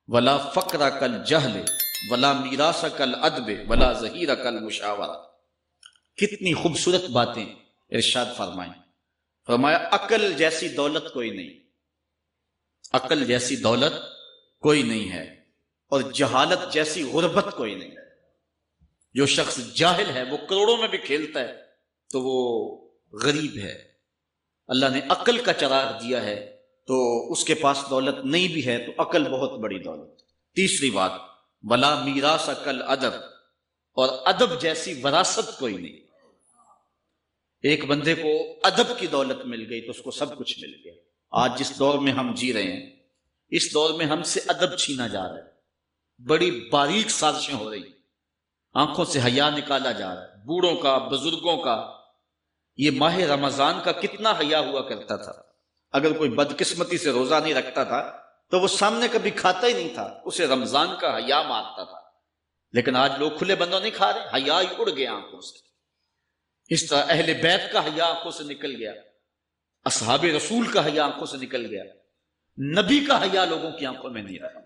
ولا فقر کل جہل ولا میراث کل ادب ولا ظہیر کل مشاورہ. کتنی خوبصورت باتیں ارشاد فرمائیں. فرمایا عقل جیسی دولت کوئی نہیں، عقل جیسی دولت کوئی نہیں ہے، اور جہالت جیسی غربت کوئی نہیں. جو شخص جاہل ہے وہ کروڑوں میں بھی کھیلتا ہے تو وہ غریب ہے. اللہ نے عقل کا چراغ دیا ہے تو اس کے پاس دولت نہیں بھی ہے تو عقل بہت بڑی دولت. تیسری بات، ولا میراث کل ادب، اور ادب جیسی وراثت کوئی نہیں. ایک بندے کو ادب کی دولت مل گئی تو اس کو سب کچھ مل گیا. آج جس دور میں ہم جی رہے ہیں اس دور میں ہم سے ادب چھینا جا رہا ہے، بڑی باریک سازشیں ہو رہی ہیں، آنکھوں سے حیا نکالا جا رہا ہے. بوڑھوں کا، بزرگوں کا. یہ ماہ رمضان کا کتنا حیا ہوا کرتا تھا. اگر کوئی بدقسمتی سے روزہ نہیں رکھتا تھا تو وہ سامنے کبھی کھاتا ہی نہیں تھا، اسے رمضان کا حیا مارتا تھا. لیکن آج لوگ کھلے بندوں نہیں کھا رہے، حیا ہی اڑ گیا آنکھوں سے. اس طرح اہل بیت کا حیا آنکھوں سے نکل گیا، اصحاب رسول کا حیا آنکھوں سے نکل گیا، نبی کا حیا لوگوں کی آنکھوں میں نہیں رہا.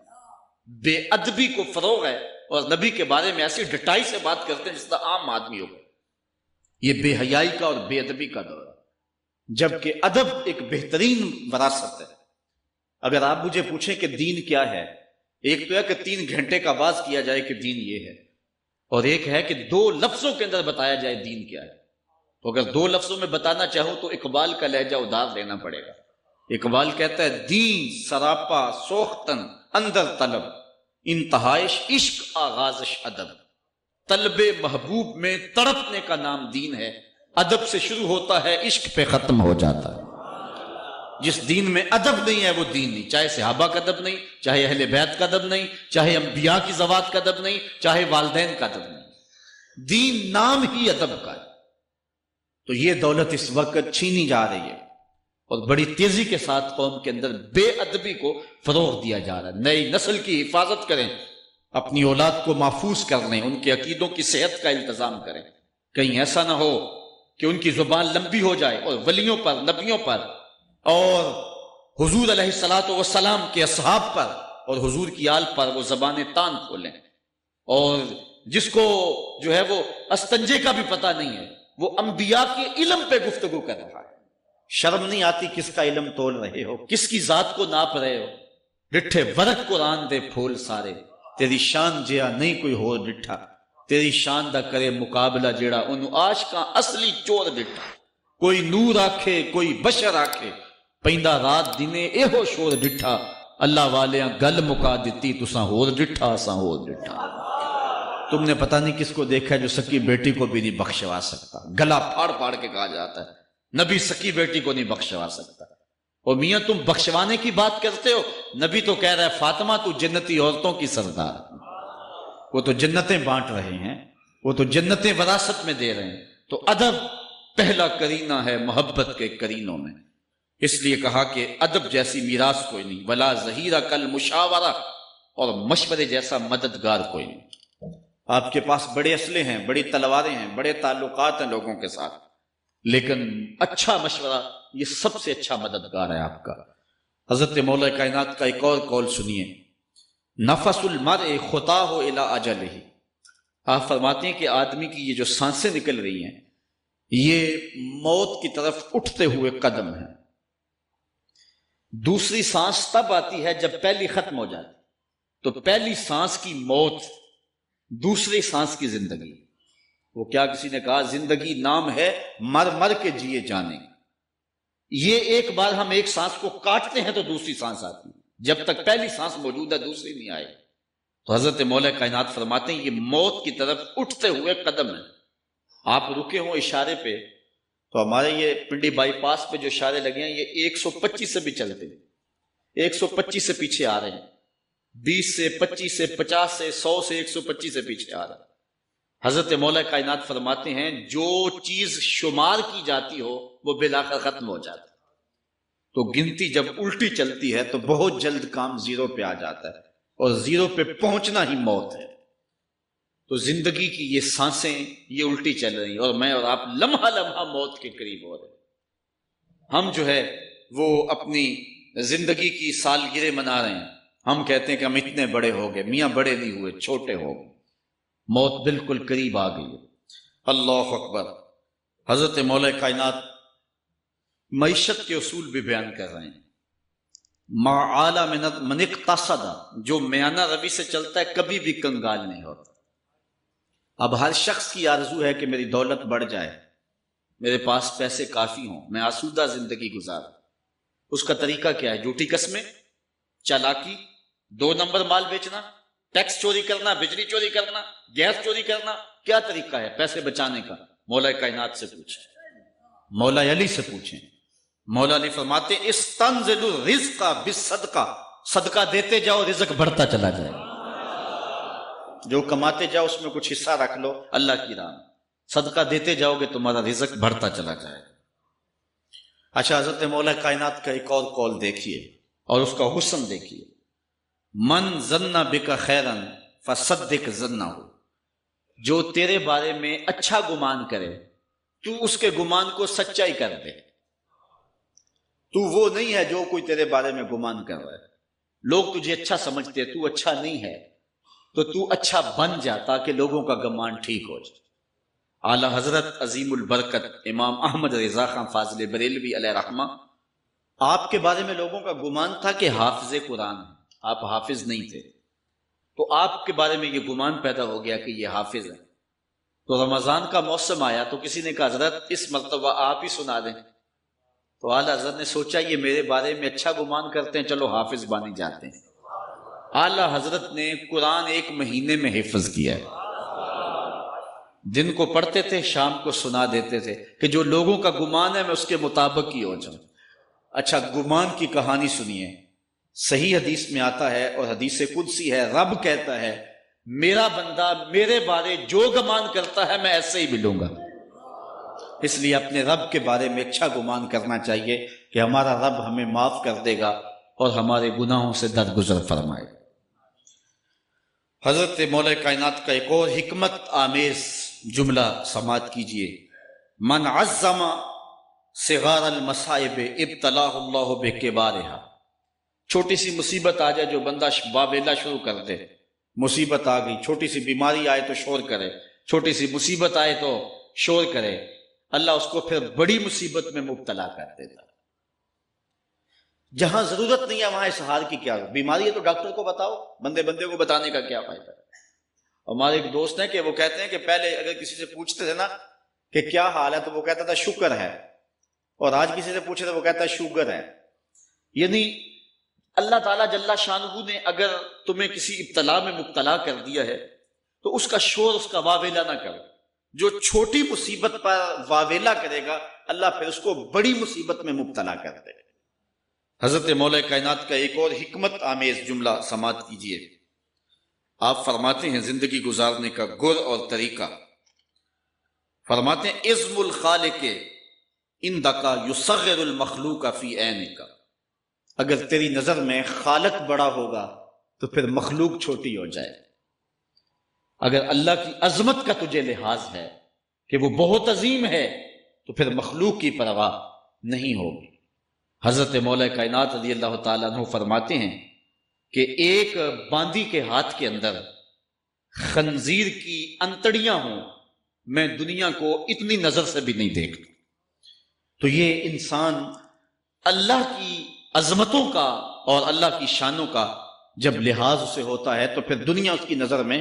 بے ادبی کو فروغ ہے اور نبی کے بارے میں ایسی ڈٹائی سے بات کرتے ہیں جس طرح عام آدمی ہو. یہ بے حیائی کا اور بے ادبی کا دور ہے، جبکہ ادب ایک بہترین وراثت ہے. اگر آپ مجھے پوچھیں کہ دین کیا ہے، ایک تو ہے کہ 3 گھنٹے کا واز کیا جائے کہ دین یہ ہے، اور ایک ہے کہ 2 لفظوں کے اندر بتایا جائے دین کیا ہے۔ تو اگر 2 لفظوں میں بتانا چاہوں تو اقبال کا لہجہ ادھار لینا پڑے گا۔ اقبال کہتا ہے دین سراپا سوختن اندر طلب، انتہائش عشق آغازش ادب۔ طلب محبوب میں تڑپنے کا نام دین ہے، ادب سے شروع ہوتا ہے عشق پہ ختم ہو جاتا ہے۔ جس دین میں ادب نہیں ہے وہ دین نہیں، چاہے صحابہ کا ادب نہیں، چاہے اہل بیت کا ادب نہیں، چاہے انبیاء کی ذوات کا ادب نہیں، چاہے والدین کا ادب نہیں، دین نام ہی ادب کا ہے۔ تو یہ دولت اس وقت چھینی جا رہی ہے اور بڑی تیزی کے ساتھ قوم کے اندر بے ادبی کو فروغ دیا جا رہا ہے۔ نئی نسل کی حفاظت کریں، اپنی اولاد کو محفوظ کر لیں، ان کے عقیدوں کی صحت کا التزام کریں، کہیں ایسا نہ ہو کہ ان کی زبان لمبی ہو جائے اور ولیوں پر، نبیوں پر اور حضور علیہ الصلوۃ والسلام کے اصحاب پر اور حضور کی آل پر وہ زبانیں تان کھولیں، اور جس کو جو ہے وہ استنجے کا بھی پتہ نہیں ہے وہ انبیاء کے علم پہ گفتگو کر رہا ہے۔ شرم نہیں آتی کس کا علم تول رہے ہو، کس کی ذات کو ناپ رہے ہو، ڈٹھے ورق قرآن دے پھول سارے، تیری شان جیا نہیں کوئی ہو ڈٹھا، تیری شان دا کرے مقابلہ جیڑا انہوں عاشقاں اصلی چور ڈٹھا۔ کوئی نور آکھے کوئی بشر آکھے، پیندا رات دنے ایہو شور ڈٹھا، اللہ والیاں گل مکا دیتی تساں ہور ڈٹھا اساں ہور ڈٹھا۔ تم نے پتہ نہیں کس کو دیکھا ہے جو سکی بیٹی کو بھی نہیں بخشوا سکتا، گلا پھاڑ پھاڑ کے کہا جاتا ہے نبی سکی بیٹی کو نہیں بخشوا سکتا۔ اور میاں تم بخشوانے کی بات کرتے ہو، نبی تو کہہ رہا ہے فاطمہ تو جنتی عورتوں کی سردار، وہ تو جنتیں بانٹ رہے ہیں، وہ تو جنتیں وراثت میں دے رہے ہیں۔ تو ادب پہلا کرینہ ہے محبت کے کرینوں میں، اس لیے کہا کہ ادب جیسی میراث کوئی نہیں، ولا ظہیرہ کل مشاورہ، اور مشورے جیسا مددگار کوئی نہیں۔ آپ کے پاس بڑے اسلحے ہیں، بڑی تلواریں ہیں، بڑے تعلقات ہیں لوگوں کے ساتھ، لیکن اچھا مشورہ یہ سب سے اچھا مددگار ہے آپ کا۔ حضرت مولا کائنات کا ایک اور قول سنیے، نفس المرء خطاہ الی اجلہ۔ آپ فرماتے ہیں کہ آدمی کی یہ جو سانسیں نکل رہی ہیں یہ موت کی طرف اٹھتے ہوئے قدم ہیں۔ دوسری سانس تب آتی ہے جب پہلی ختم ہو جاتی، تو پہلی سانس کی موت، دوسری سانس کی زندگی۔ وہ کیا کسی نے کہا زندگی نام ہے مر مر کے جیے جانے، یہ ایک بار ہم ایک سانس کو کاٹتے ہیں تو دوسری سانس آتی ہے، جب تک پہلی سانس موجود ہے دوسری نہیں آئے۔ تو حضرت مولا کائنات فرماتے ہیں یہ موت کی طرف اٹھتے ہوئے قدم ہے۔ آپ رکے ہوں اشارے پہ تو ہمارے یہ پنڈی بائی پاس پہ جو اشارے لگے ہیں یہ 125 سے بھی چلتے ہیں، 125 سے پیچھے آ رہے ہیں، 20 سے 25 سے 50 سے 100 سے 125 سے پیچھے آ رہا ہے۔ حضرت مولا کائنات فرماتے ہیں جو چیز شمار کی جاتی ہو وہ بالآخر ختم ہو جاتی ہے، تو گنتی جب الٹی چلتی ہے تو بہت جلد کام زیرو پہ آ جاتا ہے، اور زیرو پہ پہنچنا ہی موت ہے۔ تو زندگی کی یہ سانسیں یہ الٹی چل رہی ہیں، اور میں اور آپ لمحہ لمحہ موت کے قریب ہو رہے ہیں۔ ہم جو ہے وہ اپنی زندگی کی سالگرہ منا رہے ہیں، ہم کہتے ہیں کہ ہم اتنے بڑے ہو گئے، میاں بڑے نہیں ہوئے، چھوٹے ہو گئے، موت بالکل قریب آ گئی ہے۔ اللہ اکبر۔ حضرت مولا کائنات معیشت کے اصول بھی بیان کر رہے ہیں۔ ما اعلی من اقتصد، جو میانہ روی سے چلتا ہے کبھی بھی کنگال نہیں ہوتا۔ اب ہر شخص کی آرزو ہے کہ میری دولت بڑھ جائے، میرے پاس پیسے کافی ہوں، میں آسودہ زندگی گزاروں۔ اس کا طریقہ کیا ہے؟ جھوٹی قسمیں، چالاکی، 2 نمبر مال بیچنا، ٹیکس چوری کرنا، بجلی چوری کرنا، گیس چوری کرنا، کیا طریقہ ہے پیسے بچانے کا؟ مولا کائنات سے پوچھیں، مولا علی سے پوچھیں۔ مولا علی فرماتے استنزل الرزق بالصدقہ، صدقہ دیتے جاؤ رزق بڑھتا چلا جائے گا، جو کماتے جاؤ اس میں کچھ حصہ رکھ لو اللہ کی راہ میں، صدقہ دیتے جاؤ گے تمہارا رزق بڑھتا چلا جائے گا۔ اچھا، حضرت مولا کائنات کا ایک اور قول دیکھیے اور اس کا حسن دیکھیے، من ظن بک خیرا فصدق ظنہ، جو تیرے بارے میں اچھا گمان کرے تو اس کے گمان کو سچائی کر دے۔ تو وہ نہیں ہے جو کوئی تیرے بارے میں گمان کر رہا ہے، لوگ تجھے اچھا سمجھتے ہیں، تو اچھا نہیں ہے، تو اچھا بن جا تاکہ لوگوں کا گمان ٹھیک ہو جائے۔ اعلی حضرت عظیم البرکت امام احمد رضا خان فاضل بریلوی علیہ رحمہ آپ کے بارے میں لوگوں کا گمان تھا کہ حافظ قرآن ہیں، آپ حافظ نہیں تھے، تو آپ کے بارے میں یہ گمان پیدا ہو گیا کہ یہ حافظ ہے۔ تو رمضان کا موسم آیا تو کسی نے کہا حضرت اس مرتبہ آپ ہی سنا دیں، تو اعلیٰ حضرت نے سوچا یہ میرے بارے میں اچھا گمان کرتے ہیں، چلو حافظ بانے جاتے ہیں۔ اعلیٰ حضرت نے قرآن 1 مہینے میں حفظ کیا ہے، دن کو پڑھتے تھے، شام کو سنا دیتے تھے کہ جو لوگوں کا گمان ہے میں اس کے مطابق ہی ہو جاؤں۔ اچھا، گمان کی کہانی سنیے۔ صحیح حدیث میں آتا ہے اور حدیث قدسی ہے، رب کہتا ہے میرا بندہ میرے بارے جو گمان کرتا ہے میں ایسے ہی ملوں گا۔ اس لیے اپنے رب کے بارے میں اچھا گمان کرنا چاہیے کہ ہمارا رب ہمیں معاف کر دے گا اور ہمارے گناہوں سے درگزر فرمائے گا۔ حضرت مولا کائنات کا ایک اور حکمت آمیز جملہ سماعت کیجئے، من عظم صغار المصائب ابتلاہ اللہ بکبارہا۔ چھوٹی سی مصیبت آ جائے جو بندہ واویلا شروع کر دے، مصیبت آ گئی، چھوٹی سی بیماری آئے تو شور کرے، چھوٹی سی مصیبت آئے تو شور کرے، اللہ اس کو پھر بڑی مصیبت میں مبتلا کر دیتا۔ جہاں ضرورت نہیں ہے وہاں اظہار کی کیا، بیماری ہے تو ڈاکٹر کو بتاؤ، بندے کو بتانے کا کیا فائدہ ہے۔ ہمارے ایک دوست ہیں کہ وہ کہتے ہیں کہ پہلے اگر کسی سے پوچھتے تھے نا کہ کیا حال ہے تو وہ کہتا تھا شکر ہے، اور آج کسی سے پوچھے تو وہ کہتا ہے شوگر ہے۔ یعنی اللہ تعالیٰ جل شانہ نے اگر تمہیں کسی ابتلا میں مبتلا کر دیا ہے تو اس کا شور، اس کا واویلا نہ کرو۔ جو چھوٹی مصیبت پر واویلا کرے گا اللہ پھر اس کو بڑی مصیبت میں مبتلا کر دے گا۔ حضرت مولا کائنات کا ایک اور حکمت آمیز جملہ سماعت کیجئے۔ آپ فرماتے ہیں زندگی گزارنے کا گر اور طریقہ، فرماتے ہیں عظم الخالق اندک یصغر المخلوق فی عینک۔ اگر تیری نظر میں خالق بڑا ہوگا تو پھر مخلوق چھوٹی ہو جائے۔ اگر اللہ کی عظمت کا تجھے لحاظ ہے کہ وہ بہت عظیم ہے تو پھر مخلوق کی پرواہ نہیں ہوگی۔ حضرت مولا کائنات رضی اللہ تعالیٰ عنہ فرماتے ہیں کہ ایک باندی کے ہاتھ کے اندر خنزیر کی انتڑیاں ہوں، میں دنیا کو اتنی نظر سے بھی نہیں دیکھتا۔ تو یہ انسان اللہ کی عظمتوں کا اور اللہ کی شانوں کا جب لحاظ اسے ہوتا ہے تو پھر دنیا اس کی نظر میں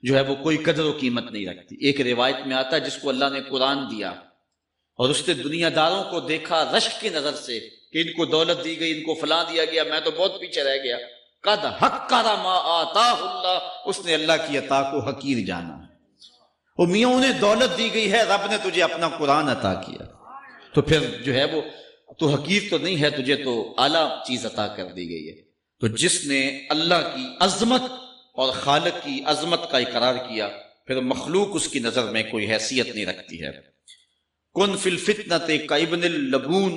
جو ہے وہ کوئی قدر و قیمت نہیں رکھتی۔ ایک روایت میں آتا ہے جس کو اللہ نے قرآن دیا اور اس نے دنیا داروں کو دیکھا رشک کی نظر سے کہ ان کو دولت دی گئی، ان کو فلاں دیا گیا، میں تو بہت پیچھے رہ گیا۔ قد حقر ما آتاہ اللہ، اس نے اللہ کی عطا کو حقیر جانا۔ وہ میاں انہیں دولت دی گئی ہے، رب نے تجھے اپنا قرآن عطا کیا، تو پھر جو ہے وہ تو حقیر تو نہیں ہے، تجھے تو اعلیٰ چیز عطا کر دی گئی ہے۔ تو جس نے اللہ کی عظمت اور خالق کی عظمت کا اقرار کیا پھر مخلوق اس کی نظر میں کوئی حیثیت نہیں رکھتی ہے۔ کن فی الفتنۃ کابن اللبون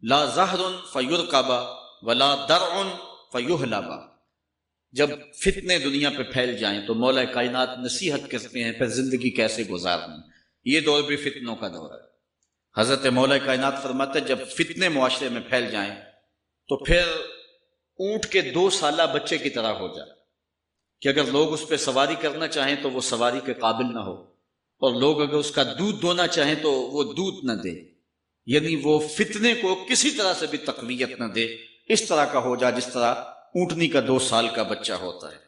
لا زہر فیرکب ولا درع فیحلب۔ جب فتنے دنیا پہ پھیل جائیں تو مولا کائنات نصیحت کرتے ہیں پھر زندگی کیسے گزارنی۔ یہ دور بھی فتنوں کا دور ہے۔ حضرت مولا کائنات فرماتے ہیں جب فتنے معاشرے میں پھیل جائیں تو پھر اونٹ کے 2 سالہ بچے کی طرح ہو جائے کہ اگر لوگ اس پہ سواری کرنا چاہیں تو وہ سواری کے قابل نہ ہو، اور لوگ اگر اس کا دودھ دونا چاہیں تو وہ دودھ نہ دے، یعنی وہ فتنے کو کسی طرح سے بھی تقویت نہ دے، اس طرح کا ہو جائے جس طرح اونٹنی کا 2 سال کا بچہ ہوتا ہے۔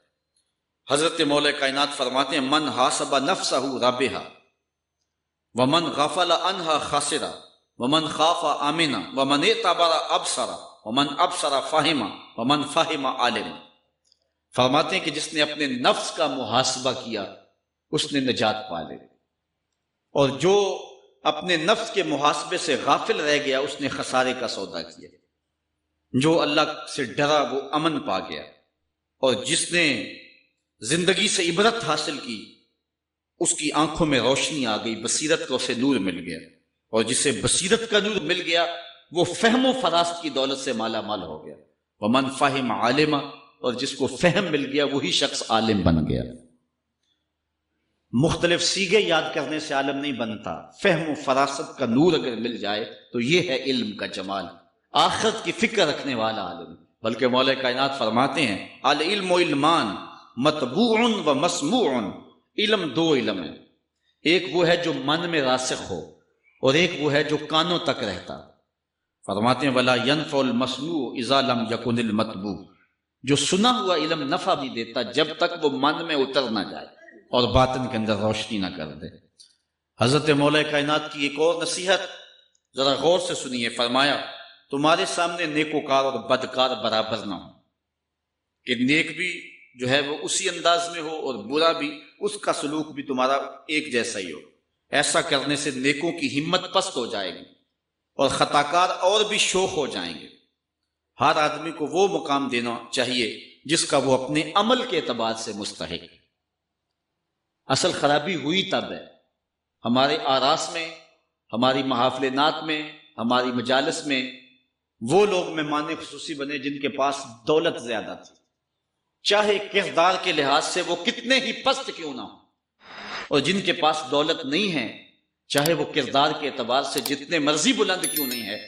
حضرت مولا کائنات فرماتے ہیں من حاسب نفسہ رابحہ ومن غفل عنہا خاسرہ ومن خاف آمنہ ومن اعتبر ابصر ومن ابصر فاہمہ ومن فاہم عالم۔ فرماتے ہیں کہ جس نے اپنے نفس کا محاسبہ کیا اس نے نجات پا لی، اور جو اپنے نفس کے محاسبے سے غافل رہ گیا اس نے خسارے کا سودا کیا۔ جو اللہ سے ڈرا وہ امن پا گیا، اور جس نے زندگی سے عبرت حاصل کی اس کی آنکھوں میں روشنی آ گئی، بصیرت کو اسے نور مل گیا، اور جسے بصیرت کا نور مل گیا وہ فہم و فراست کی دولت سے مالا مال ہو گیا۔ ومن فہم عالمہ، اور جس کو فہم مل گیا وہی شخص عالم بن گیا۔ مختلف سیغے یاد کرنے سے عالم نہیں بنتا، فہم و فراست کا نور اگر مل جائے تو یہ ہے علم کا جمال، آخرت کی فکر رکھنے والا عالم۔ بلکہ مولا کائنات فرماتے ہیں العلم علمان مطبوع و مسموع۔ علم 2 علم ہے، ایک وہ ہے جو من میں راسخ ہو اور ایک وہ ہے جو کانوں تک رہتا۔ فرماتے ہیں ولا ينفع المسموع اذا لم يكن المتبوع، جو سنا ہوا علم نفع نہیں دیتا جب تک وہ من میں اتر نہ جائے اور باطن کے اندر روشنی نہ کر دے۔ حضرت مولا کائنات کی ایک اور نصیحت ذرا غور سے سنیے، فرمایا تمہارے سامنے نیکوکار اور بدکار برابر نہ ہو، کہ نیک بھی جو ہے وہ اسی انداز میں ہو اور برا بھی، اس کا سلوک بھی تمہارا ایک جیسا ہی ہو۔ ایسا کرنے سے نیکوں کی ہمت پست ہو جائے گی اور خطاکار اور بھی شوخ ہو جائیں گے۔ ہر آدمی کو وہ مقام دینا چاہیے جس کا وہ اپنے عمل کے اعتبار سے مستحق ہے۔ اصل خرابی ہوئی تب ہے ہمارے آراس میں، ہماری محافل نعت میں، ہماری مجالس میں وہ لوگ مہمان خصوصی بنے جن کے پاس دولت زیادہ تھی، چاہے کردار کے لحاظ سے وہ کتنے ہی پست کیوں نہ ہو، اور جن کے پاس دولت نہیں ہے چاہے وہ کردار کے اعتبار سے جتنے مرضی بلند کیوں نہیں ہے،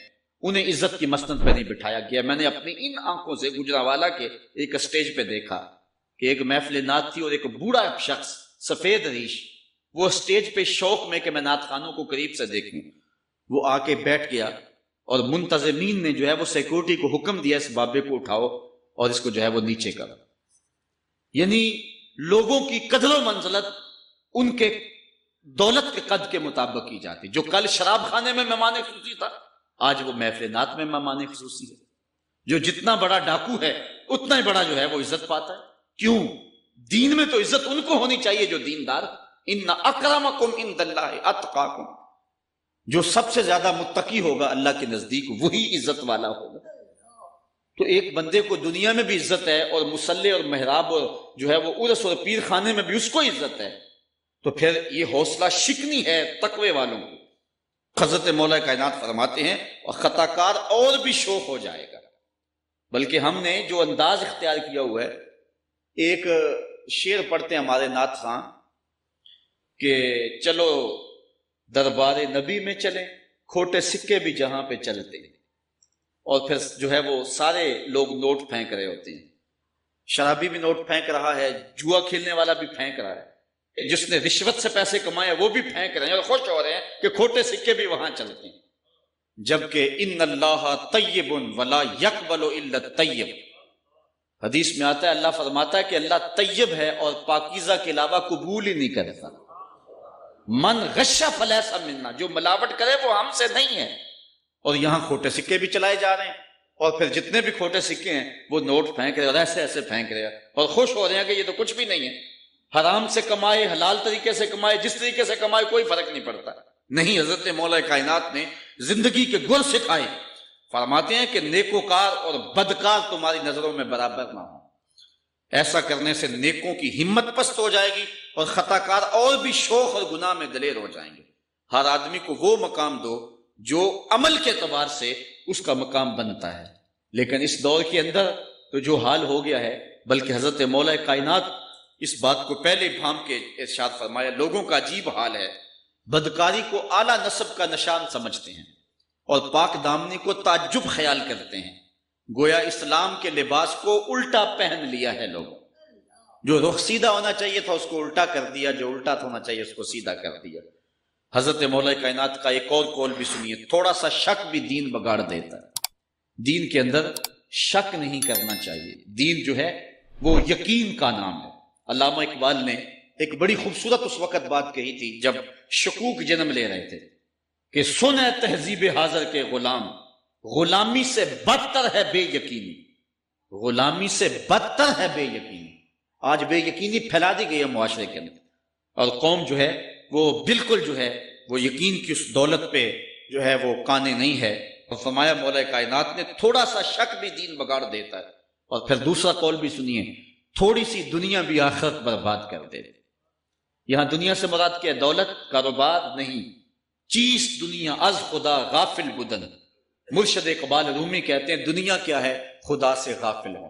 انہیں عزت کی مسند پہ نہیں بٹھایا گیا۔ میں نے اپنی ان آنکھوں سے گجرانوالہ کے ایک اسٹیج پہ دیکھا کہ ایک محفل نعت تھی اور ایک بوڑھا شخص سفید ریش، وہ اسٹیج پہ شوق میں کہ میں نعت خانوں کو قریب سے دیکھوں، وہ آ کے بیٹھ گیا اور منتظمین نے جو ہے وہ سیکورٹی کو حکم دیا اس بابے کو اٹھاؤ اور اس کو جو ہے وہ نیچے کرو۔ یعنی لوگوں کی قدر و منزلت ان کے دولت کے قد کے مطابق کی جاتی۔ جو کل شراب خانے میں مہمان خصوصی تھا آج وہ محفل نعت میں مہمان خصوصی ہے۔ جو جتنا بڑا ڈاکو ہے اتنا ہی بڑا جو ہے وہ عزت پاتا ہے۔ کیوں؟ دین میں تو عزت ان کو ہونی چاہیے جو دیندار۔ ان اکرمکم عند اللہ اتقاکم، جو سب سے زیادہ متقی ہوگا اللہ کے نزدیک وہی عزت والا ہوگا۔ تو ایک بندے کو دنیا میں بھی عزت ہے اور مصلی اور محراب اور جو ہے وہ عرس اور پیر خانے میں بھی اس کو عزت ہے، تو پھر یہ حوصلہ شکنی ہے تقوی والوں کو۔ حضرت مولا کائنات فرماتے ہیں اور خطا کار اور بھی شوق ہو جائے گا۔ بلکہ ہم نے جو انداز اختیار کیا ہوا ہے، ایک شعر پڑھتے ہیں ہمارے نعت خاں کہ چلو دربار نبی میں چلیں، کھوٹے سکے بھی جہاں پہ چلتے ہیں، اور پھر جو ہے وہ سارے لوگ نوٹ پھینک رہے ہوتے ہیں۔ شرابی بھی نوٹ پھینک رہا ہے، جوا کھیلنے والا بھی پھینک رہا ہے، جس نے رشوت سے پیسے کمائے وہ بھی پھینک رہے ہیں اور خوش ہو رہے ہیں کہ کھوٹے سکے بھی وہاں چلتے ہیں۔ جبکہ ان اللہ طیب ولا یقبل الا الطیب، حدیث میں آتا ہے اللہ فرماتا ہے کہ اللہ طیب ہے اور پاکیزہ کے علاوہ قبول ہی نہیں کرتا۔ من غش فلیس منا، جو ملاوٹ کرے وہ ہم سے نہیں ہے۔ اور یہاں کھوٹے سکے بھی چلائے جا رہے ہیں، اور پھر جتنے بھی کھوٹے سکے ہیں وہ نوٹ پھینک رہے اور ایسے ایسے پھینک رہے ہیں اور خوش ہو رہے ہیں کہ یہ تو کچھ بھی نہیں ہے۔ حرام سے کمائے، حلال طریقے سے کمائے، جس طریقے سے کمائے کوئی فرق نہیں پڑتا۔ نہیں، حضرت مولا کائنات نے زندگی کے گر سکھائے، فرماتے ہیں کہ نیکوکار اور بدکار تمہاری نظروں میں برابر نہ ہو۔ ایسا کرنے سے نیکوں کی ہمت پست ہو جائے گی اور خطاکار اور بھی شوخ اور گناہ میں دلیر ہو جائیں گے۔ ہر آدمی کو وہ مقام دو جو عمل کے اعتبار سے اس کا مقام بنتا ہے۔ لیکن اس دور کے اندر تو جو حال ہو گیا ہے، بلکہ حضرت مولا کائنات اس بات کو پہلے بھام کے ارشاد فرمایا، لوگوں کا عجیب حال ہے، بدکاری کو اعلیٰ نسب کا نشان سمجھتے ہیں اور پاک دامنی کو تعجب خیال کرتے ہیں، گویا اسلام کے لباس کو الٹا پہن لیا ہے لوگ۔ جو رخ سیدھا ہونا چاہیے تھا اس کو الٹا کر دیا، جو الٹا ہونا چاہیے اس کو سیدھا کر دیا۔ حضرت مولا کائنات کا ایک اور قول بھی سنیے، تھوڑا سا شک بھی دین بگاڑ دیتا ہے۔ دین کے اندر شک نہیں کرنا چاہیے۔ دین جو ہے وہ یقین کا نام ہے۔ علامہ اقبال نے ایک بڑی خوبصورت اس وقت بات کہی تھی جب شکوک جنم لے رہے تھے کہ سن ہے تہذیب حاضر کے غلام، غلامی سے بدتر ہے بے یقینی، غلامی سے بدتر ہے بے یقینی۔ آج بے یقینی پھیلا دی گئی ہے معاشرے کے اندر، اور قوم جو ہے وہ بالکل جو ہے وہ یقین کی اس دولت پہ جو ہے وہ قانے نہیں ہے۔ اور فرمایا مولا کائنات نے تھوڑا سا شک بھی دین بگاڑ دیتا ہے۔ اور پھر دوسرا قول بھی سنیے، تھوڑی سی دنیا بھی آخرت برباد کر دے۔ یہاں دنیا سے مراد کیا؟ دولت، کاروبار نہیں، چیز دنیا از خدا غافل بدن۔ مرشد اقبال رومی کہتے ہیں دنیا کیا ہے؟ خدا سے غافل ہو۔